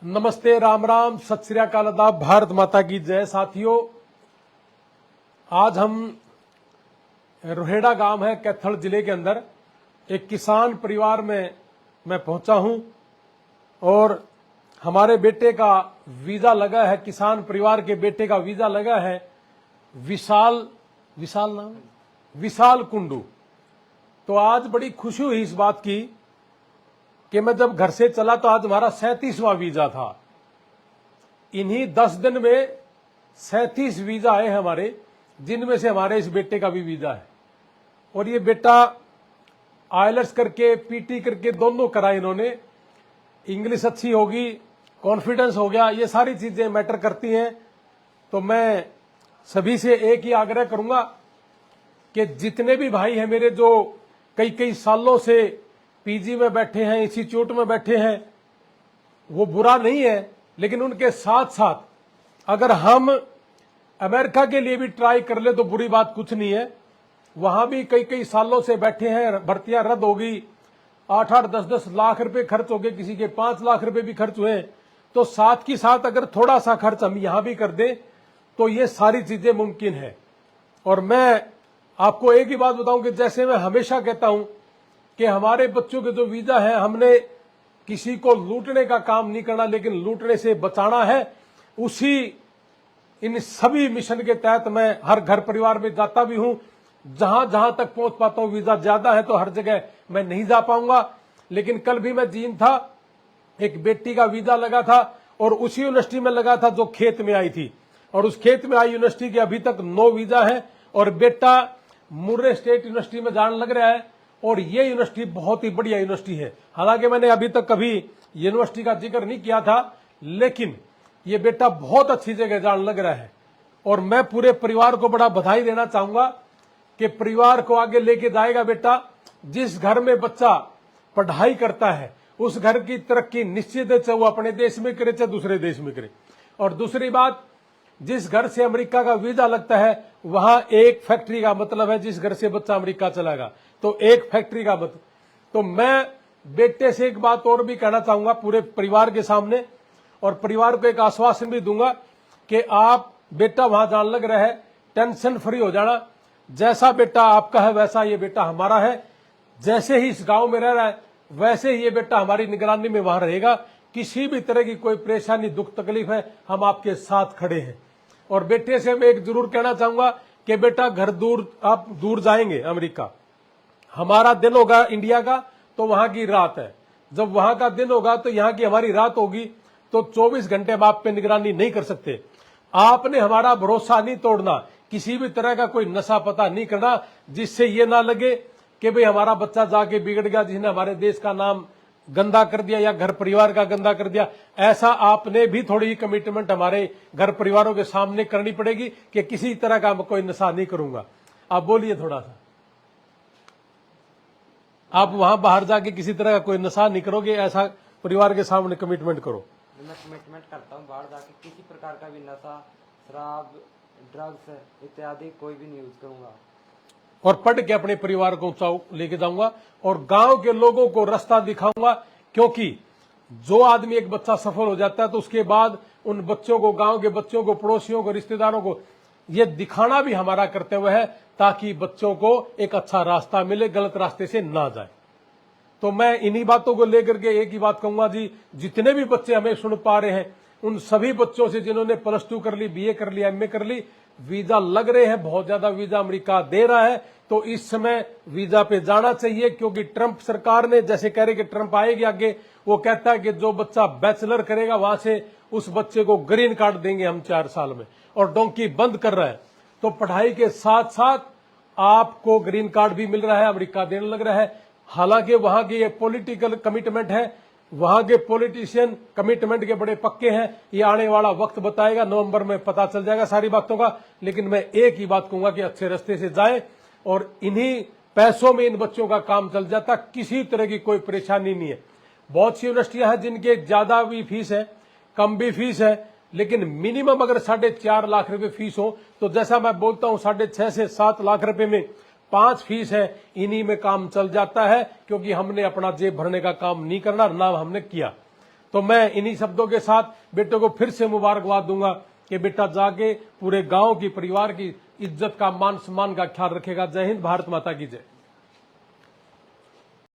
नमस्ते, राम राम, सत श्री अकाल, आदाब, भारत माता की जय। साथियों, आज हम रोहेड़ा गांव है कैथल जिले के अंदर एक किसान परिवार में मैं पहुंचा हूं और हमारे बेटे का वीजा लगा है। किसान परिवार के बेटे का वीजा लगा है। विशाल कुंडू। तो आज बड़ी खुशी हुई इस बात की कि मैं जब घर से चला तो आज हमारा 37वां वीजा था। इन्हीं 10 दिन में 37 वीजा आए हैं हमारे, जिनमें से हमारे इस बेटे का भी वीजा है। और ये बेटा आइलेट्स करके पीटी करके दोनों करा इन्होंने। इंग्लिश अच्छी होगी, कॉन्फिडेंस हो गया, ये सारी चीजें मैटर करती हैं। तो मैं सभी से एक ही आग्रह करूंगा कि जितने भी भाई हैं मेरे जो कई कई सालों से पीजी में बैठे हैं, इंस्टीट्यूट में बैठे हैं, वो बुरा नहीं है, लेकिन उनके साथ साथ अगर हम अमेरिका के लिए भी ट्राई कर ले तो बुरी बात कुछ नहीं है। वहां भी कई कई सालों से बैठे हैं, भर्तियां रद्द हो गई, 8-8, 10-10 लाख रुपए खर्च हो गए, किसी के 5 लाख रुपए भी खर्च हुए। तो साथ की साथ अगर थोड़ा सा खर्च हम यहां भी कर दें तो ये सारी चीजें मुमकिन है। और मैं आपको एक ही बात बताऊं कि जैसे मैं हमेशा कहता हूं कि हमारे बच्चों के जो वीजा है, हमने किसी को लूटने का काम नहीं करना, लेकिन लूटने से बचाना है। उसी इन सभी मिशन के तहत मैं हर घर परिवार में जाता भी हूं। जहां जहां तक पहुंच पाता हूं, वीजा ज्यादा है तो हर जगह मैं नहीं जा पाऊंगा। लेकिन कल भी मैं जीन था, एक बेटी का वीजा लगा था और उसी यूनिवर्सिटी में लगा था जो खेत में आई थी। और उस खेत में आई यूनिवर्सिटी के अभी तक 9 वीजा है और बेटा मुर्रे स्टेट यूनिवर्सिटी में जाने लग रहा है। और ये यूनिवर्सिटी बहुत ही बढ़िया यूनिवर्सिटी है। हालांकि मैंने अभी तक कभी यूनिवर्सिटी का जिक्र नहीं किया था, लेकिन ये बेटा बहुत अच्छी जगह जाने लग रहा है। और मैं पूरे परिवार को बड़ा बधाई देना चाहूंगा कि परिवार को आगे लेके जाएगा बेटा। जिस घर में बच्चा पढ़ाई करता है उस घर की तरक्की निश्चित है, चाहे वो अपने देश में करे चाहे दूसरे देश में करे। और दूसरी बात, जिस घर से अमेरिका का वीजा लगता है वहां एक फैक्ट्री का मतलब है, जिस घर से बच्चा अमेरिका चलाएगा तो एक फैक्ट्री का मतलब। तो मैं बेटे से एक बात और भी कहना चाहूंगा पूरे परिवार के सामने, और परिवार को एक आश्वासन भी दूंगा कि आप बेटा वहां जान लग रहा है, टेंशन फ्री हो जाना। जैसा बेटा आपका है वैसा ये बेटा हमारा है। जैसे ही इस गांव में रह रहा है वैसे ही ये बेटा हमारी निगरानी में वहां रहेगा। किसी भी तरह की कोई परेशानी दुख तकलीफ है, हम आपके साथ खड़े हैं। और बेटे से मैं एक जरूर कहना चाहूंगा कि बेटा घर दूर, आप दूर जाएंगे अमेरिका, हमारा दिन होगा इंडिया का तो वहां की रात है, जब वहां का दिन होगा तो यहां की हमारी रात होगी। तो 24 घंटे हम आप पे निगरानी नहीं कर सकते। आपने हमारा भरोसा नहीं तोड़ना, किसी भी तरह का कोई नशा पता नहीं करना जिससे ये ना लगे कि भाई हमारा बच्चा जाके बिगड़ गया, जिसने हमारे देश का नाम गंदा कर दिया या घर परिवार का गंदा कर दिया। ऐसा आपने भी थोड़ी कमिटमेंट हमारे घर परिवारों के सामने करनी पड़ेगी कि किसी तरह का कोई नशा नहीं करूंगा। आप बोलिए थोड़ा सा, आप वहां बाहर जाके किसी तरह का कोई नशा नहीं करोगे, ऐसा परिवार के सामने कमिटमेंट करो। मैं कमिटमेंट करता हूँ बाहर जाके किसी प्रकार का भी नशा, शराब, ड्रग्स इत्यादि कोई भी नहीं यूज करूंगा। और पढ़ के अपने परिवार को लेके जाऊंगा और गांव के लोगों को रास्ता दिखाऊंगा। क्योंकि जो आदमी एक बच्चा सफल हो जाता है तो उसके बाद उन बच्चों को, गांव के बच्चों को, पड़ोसियों को, रिश्तेदारों को ये दिखाना भी हमारा कर्तव्य है, ताकि बच्चों को एक अच्छा रास्ता मिले, गलत रास्ते से ना जाए। तो मैं इन्हीं बातों को लेकर के एक ही बात कहूंगा जी, जितने भी बच्चे हमें सुन पा रहे हैं उन सभी बच्चों से जिन्होंने +2 कर ली, BA कर ली, MA कर ली, वीजा लग रहे हैं, बहुत ज्यादा वीजा अमेरिका दे रहा है, तो इस समय वीजा पे जाना चाहिए। क्योंकि ट्रंप सरकार ने जैसे कह रहे कि ट्रंप आएगी आगे, वो कहता है कि जो बच्चा बैचलर करेगा वहां से उस बच्चे को ग्रीन कार्ड देंगे हम 4 साल में, और डोंकी बंद कर रहा है। तो पढ़ाई के साथ साथ आपको ग्रीन कार्ड भी मिल रहा है, अमेरिका देने लग रहा है। हालांकि वहां की ये पॉलिटिकल कमिटमेंट है, वहां के पॉलिटिशियन कमिटमेंट के बड़े पक्के हैं। ये आने वाला वक्त बताएगा, नवंबर में पता चल जाएगा सारी बातों का। लेकिन मैं एक ही बात कहूंगा कि अच्छे रास्ते से जाएं और इन्हीं पैसों में इन बच्चों का काम चल जाता, किसी तरह की कोई परेशानी नहीं है। बहुत सी यूनिवर्सिटियां हैं जिनके ज्यादा भी फीस है, कम भी फीस है, लेकिन मिनिमम अगर 4.5 लाख रुपए फीस हो तो जैसा मैं बोलता हूं 6.5 से 7 लाख रुपए में 5 फीस है, इन्हीं में काम चल जाता है, क्योंकि हमने अपना जेब भरने का काम नहीं करना, ना हमने किया। तो मैं इन्हीं शब्दों के साथ बेटे को फिर से मुबारकबाद दूंगा कि बेटा जाके पूरे गांव की, परिवार की इज्जत का, मान सम्मान का ख्याल रखेगा। जय हिंद, भारत माता की जय।